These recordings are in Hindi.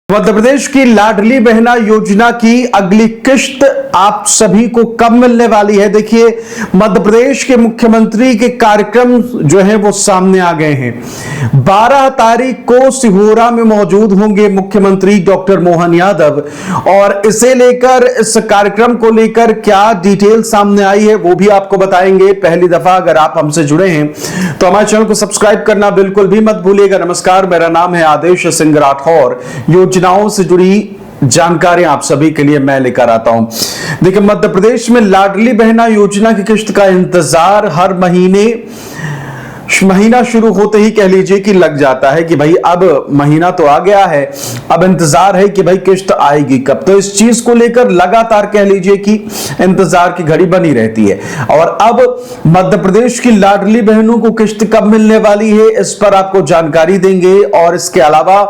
मध्य प्रदेश की लाडली बहना योजना की अगली किश्त आप सभी को कब मिलने वाली है? देखिए, मध्य प्रदेश के मुख्यमंत्री के कार्यक्रम जो है वो सामने आ गए हैं। 12 तारीख को सिहोरा में मौजूद होंगे मुख्यमंत्री डॉक्टर मोहन यादव, और इसे लेकर, इस कार्यक्रम को लेकर क्या डिटेल सामने आई है वो भी आपको बताएंगे। पहली दफा अगर आप हमसे जुड़े हैं तो हमारे चैनल को सब्सक्राइब करना बिल्कुल भी मत भूलिएगा। नमस्कार, मेरा नाम है आदेश सिंह राठौर। योजनाओं से जुड़ी जानकारी आप सभी के लिए मैं लेकर आता हूं। देखिए, मध्य प्रदेश में लाडली बहना योजना की किश्त का इंतजार हर महीना शुरू होते ही कह लीजिए कि लग जाता है कि भाई अब महीना तो आ गया है, अब इंतजार है कि भाई किश्त आएगी कब। तो इस चीज को लेकर लगातार कह लीजिए कि इंतजार की घड़ी बनी रहती है। और अब मध्य प्रदेश की लाडली बहनों को किश्त कब मिलने वाली है, इस पर आपको जानकारी देंगे। और इसके अलावा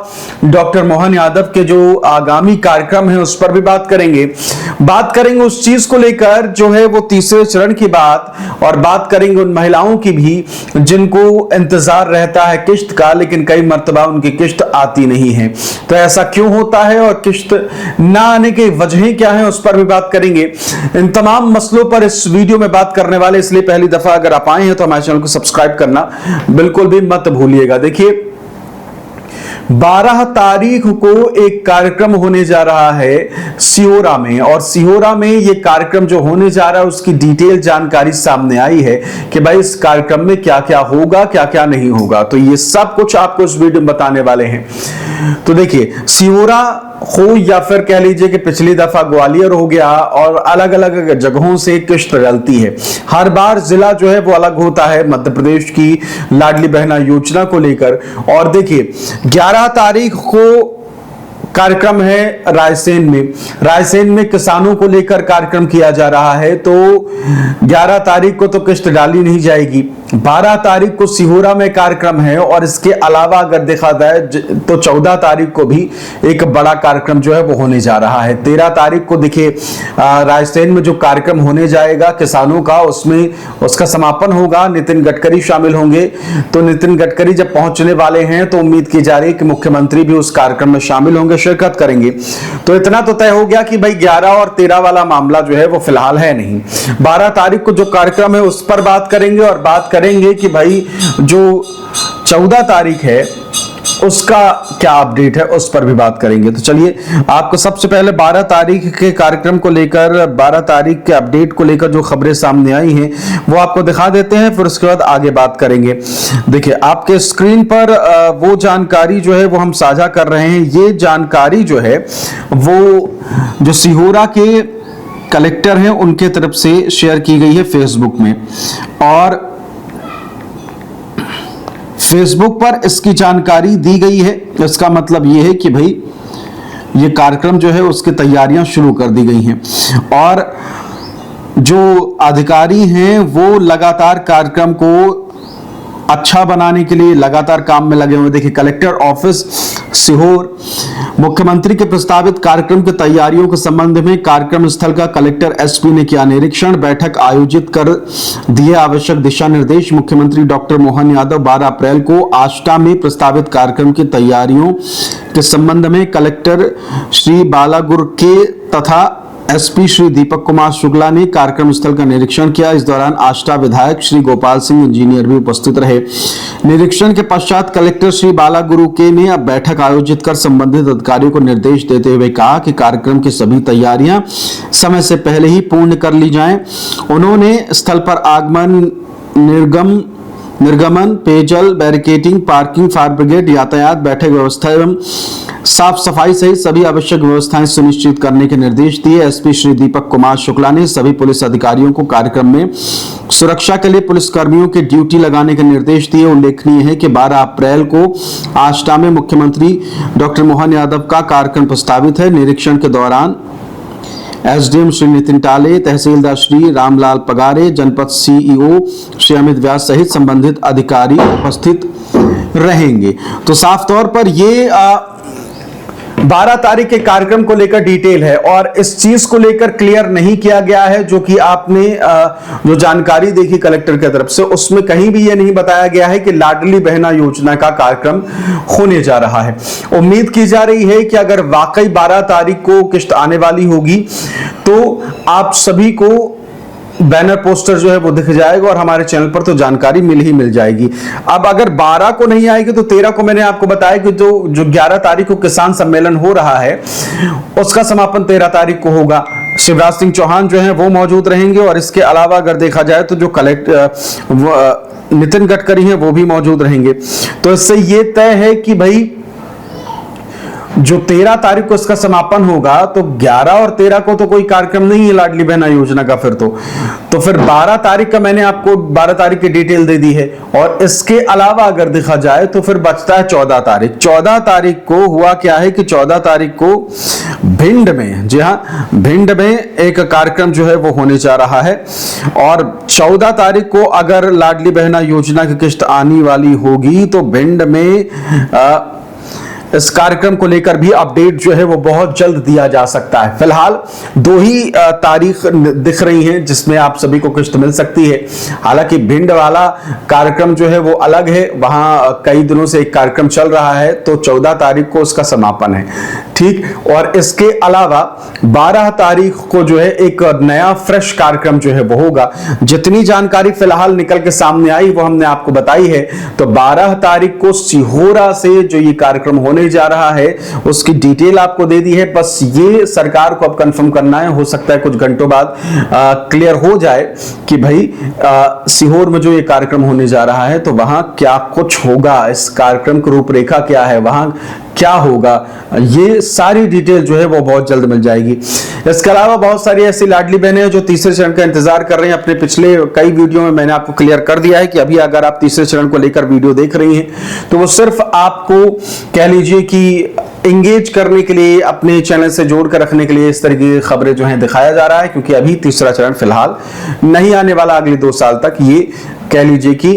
डॉक्टर मोहन यादव के जो आगामी कार्यक्रम है उस पर भी बात करेंगे उस चीज को लेकर जो है वो तीसरे चरण की बात, और बात करेंगे उन महिलाओं की भी जिनको इंतजार रहता है किश्त का, लेकिन कई मर्तबा उनकी किश्त आती नहीं है। तो ऐसा क्यों होता है और किश्त ना आने की वजहें क्या हैं उस पर भी बात करेंगे। इन तमाम मसलों पर इस वीडियो में बात करने वाले, इसलिए पहली दफा अगर आप आए हैं तो हमारे चैनल को सब्सक्राइब करना बिल्कुल भी मत भूलिएगा। देखिए, 12 तारीख को एक कार्यक्रम होने जा रहा है सिहोरा में, और सिहोरा में ये कार्यक्रम जो होने जा रहा है उसकी डिटेल जानकारी सामने आई है कि भाई इस कार्यक्रम में क्या क्या होगा, क्या क्या नहीं होगा। तो ये सब कुछ आपको इस वीडियो में बताने वाले हैं। तो देखिए, सिहोरा हो या फिर कह लीजिए कि पिछली दफा ग्वालियर हो गया, और अलग अलग जगहों से किश्त डलती है। हर बार जिला जो है वो अलग होता है मध्य प्रदेश की लाडली बहना योजना को लेकर। और देखिए, 11 तारीख को कार्यक्रम है रायसेन में किसानों को लेकर कार्यक्रम किया जा रहा है। तो 11 तारीख को तो किश्त डाली नहीं जाएगी। 12 तारीख को सिहोरा में कार्यक्रम है, और इसके अलावा अगर देखा जाए तो 14 तारीख को भी एक बड़ा कार्यक्रम जो है वो होने जा रहा है। 13 तारीख को देखिए रायसेन में जो कार्यक्रम होने जाएगा किसानों का, उसमें उसका समापन होगा, नितिन गडकरी शामिल होंगे। तो नितिन गडकरी जब पहुंचने वाले हैं तो उम्मीद की जा रही है कि मुख्यमंत्री भी उस कार्यक्रम में शामिल होंगे, शिरकत करेंगे। तो इतना तो तय हो गया कि भाई 11 और 13 वाला मामला जो है वो फिलहाल है नहीं। 12 तारीख को जो कार्यक्रम है उस पर बात करेंगे, और बात करेंगे कि भाई जो 14 तारीख है उसका क्या अपडेट है उस पर भी बात करेंगे। तो चलिए, आपको सबसे पहले 12 तारीख के कार्यक्रम को लेकर, 12 तारीख के अपडेट को लेकर जो खबरें सामने आई हैं वो आपको दिखा देते हैं, फिर उसके बाद आगे बात करेंगे। देखिए, आपके स्क्रीन पर वो जानकारी जो है वो हम साझा कर रहे हैं। ये जानकारी जो है वो जो सिहोरा के कलेक्टर हैं उनके तरफ से शेयर की गई है फेसबुक में, और फेसबुक पर इसकी जानकारी दी गई है। इसका मतलब यह है कि भाई ये कार्यक्रम जो है उसकी तैयारियां शुरू कर दी गई हैं, और जो अधिकारी हैं वो लगातार कार्यक्रम को अच्छा बनाने के लिए लगातार काम में लगे हुए। देखिए, कलेक्टर ऑफिस सीहोर मुख्यमंत्री के प्रस्तावित कार्यक्रम की तैयारियों के संबंध में कार्यक्रम स्थल का कलेक्टर एसपी ने किया निरीक्षण, बैठक आयोजित कर दिए आवश्यक दिशा निर्देश। मुख्यमंत्री डॉक्टर मोहन यादव 12 अप्रैल को आष्टा में प्रस्तावित कार्यक्रम की तैयारियों के संबंध में कलेक्टर श्री बालागुर के तथा एसपी श्री दीपक कुमार शुक्ला ने कार्यक्रम स्थल का निरीक्षण किया। इस दौरान आष्टा विधायक श्री गोपाल सिंह इंजीनियर भी उपस्थित रहे। निरीक्षण के पश्चात कलेक्टर श्री बालागुरु के ने अब बैठक आयोजित कर संबंधित अधिकारियों को निर्देश देते हुए कहा कि कार्यक्रम की सभी तैयारियां समय से पहले ही पूर्ण कर ली जाएं। उन्होंने स्थल पर आगमन, निर्गमन, पेयजल, बैरिकेडिंग, पार्किंग, फायर ब्रिगेड, यातायात, बैठक व्यवस्था एवं साफ सफाई सहित सभी आवश्यक व्यवस्थाएं सुनिश्चित करने के निर्देश दिए। एसपी श्री दीपक कुमार शुक्ला ने सभी पुलिस अधिकारियों को कार्यक्रम में सुरक्षा के लिए पुलिस कर्मियों की ड्यूटी लगाने के निर्देश दिए। उल्लेखनीय है कि 12 अप्रैल को आष्टा में मुख्यमंत्री डॉक्टर मोहन यादव का कार्यक्रम प्रस्तावित है। निरीक्षण के दौरान एसडीएम श्री नितिन टाले, तहसीलदार श्री रामलाल पगारे, जनपद सीईओ श्री अमित व्यास सहित संबंधित अधिकारी उपस्थित रहेंगे। तो साफ तौर पर ये 12 तारीख के कार्यक्रम को लेकर डिटेल है और इस चीज को लेकर क्लियर नहीं किया गया है, जो कि आपने जो जानकारी देखी कलेक्टर की तरफ से, उसमें कहीं भी यह नहीं बताया गया है कि लाडली बहना योजना का कार्यक्रम होने जा रहा है। उम्मीद की जा रही है कि अगर वाकई 12 तारीख को किस्त आने वाली होगी तो आप सभी को बैनर पोस्टर जो है वो दिख जाएगा और हमारे चैनल पर तो जानकारी मिल जाएगी। अब अगर 12 को नहीं आएगी तो 13 को मैंने आपको बताया कि जो 11 तारीख को किसान सम्मेलन हो रहा है उसका समापन 13 तारीख को होगा। शिवराज सिंह चौहान जो है वो मौजूद रहेंगे और इसके अलावा अगर देखा जाए तो जो नितिन गडकरी हैं वो भी मौजूद रहेंगे। तो इससे ये तय है कि भाई जो 13 तारीख को इसका समापन होगा तो 11 और 13 को तो कोई कार्यक्रम नहीं है लाडली बहना योजना का। फिर 12 तारीख का मैंने आपको 12 तारीख की डिटेल दे दी है और इसके अलावा अगर देखा जाए तो फिर बचता है 14 तारीख। 14 तारीख को हुआ क्या है कि 14 तारीख को भिंड में, जी हाँ, भिंड में एक कार्यक्रम जो है वो होने जा रहा है और 14 तारीख को अगर लाडली बहना योजना की किस्त आने वाली होगी तो भिंड में इस कार्यक्रम को लेकर भी अपडेट जो है वो बहुत जल्द दिया जा सकता है। फिलहाल 2 ही तारीख दिख रही हैं जिसमें आप सभी को किस्त मिल सकती है। हालांकि भिंड वाला कार्यक्रम जो है वो अलग है, वहां कई दिनों से एक कार्यक्रम चल रहा है तो 14 तारीख को उसका समापन है, ठीक। और इसके अलावा 12 तारीख को जो है एक नया फ्रेश कार्यक्रम जो है वो होगा। जितनी जानकारी फिलहाल निकल के सामने आई वो हमने आपको बताई है। तो 12 तारीख को सिहोरा से जो ये कार्यक्रम होने जा रहा है उसकी डिटेल आपको दे दी है। बस ये सरकार को अब कंफर्म करना है, हो सकता है कुछ घंटों बाद क्लियर हो जाए कि भाई सीहोर में जो ये कार्यक्रम होने जा रहा है तो वहां क्या कुछ होगा, इस कार्यक्रम की रूपरेखा क्या है, वहां क्या होगा, ये सारी डिटेल जो है वो बहुत जल्द मिल जाएगी। इसके अलावा बहुत सारी ऐसी लाडली बहनें हैं जो तीसरे चरण का इंतजार कर रहे हैं। अपने पिछले कई वीडियो में मैंने आपको क्लियर कर दिया है कि अभी अगर आप तीसरे चरण को लेकर वीडियो देख रही हैं तो वो सिर्फ आपको कह लीजिए कि इंगेज करने के लिए, अपने चैनल से जोड़ कर रखने के लिए इस तरीके की खबरें जो हैं दिखाया जा रहा है, क्योंकि अभी तीसरा चरण फिलहाल नहीं आने वाला अगले 2 साल तक, ये कह लीजिए कि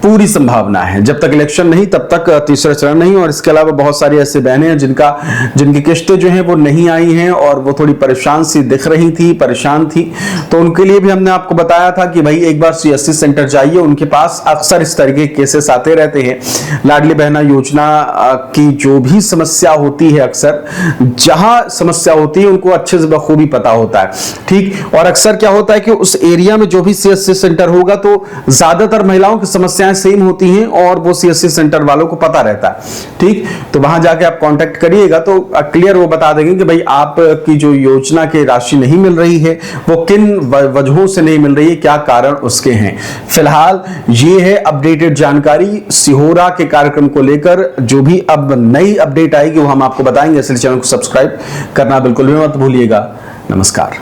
पूरी संभावना है। जब तक इलेक्शन नहीं तब तक तीसरा चरण नहीं। और इसके अलावा बहुत सारी ऐसे बहनें हैं जिनकी किस्तें जो हैं वो नहीं आई हैं और वो थोड़ी परेशान सी दिख रही थी, परेशान थी, तो उनके लिए भी हमने आपको बताया था कि भाई एक बार CSC सेंटर जाइए, उनके पास अक्सर इस तरह के केसेस आते रहते हैं। लाडली बहना योजना की जो भी समस्या होती है, अक्सर जहां समस्या होती है उनको अच्छे से बखूबी पता होता है, ठीक। और अक्सर क्या होता है कि उस एरिया में जो भी CSC सेंटर होगा तो ज्यादातर महिलाओं की समस्याएं सेम होती हैं और वो CSC सेंटर वालों को पता रहता है, ठीक। तो वहां जाके आप कांटेक्ट करिएगा तो क्लियर वो बता देंगे कि भाई आपकी जो योजना की राशि नहीं मिल रही है वो किन वजहों से नहीं मिल रही है, क्या कारण उसके हैं। फिलहाल ये है अपडेटेड जानकारी सिहोरा के कार्यक्रम को लेकर। जो भी अब नई अपडेट आएगी वो हम आपको बताएंगे, इसलिए चैनल को सब्सक्राइब करना बिल्कुल भी मत भूलिएगा। नमस्कार।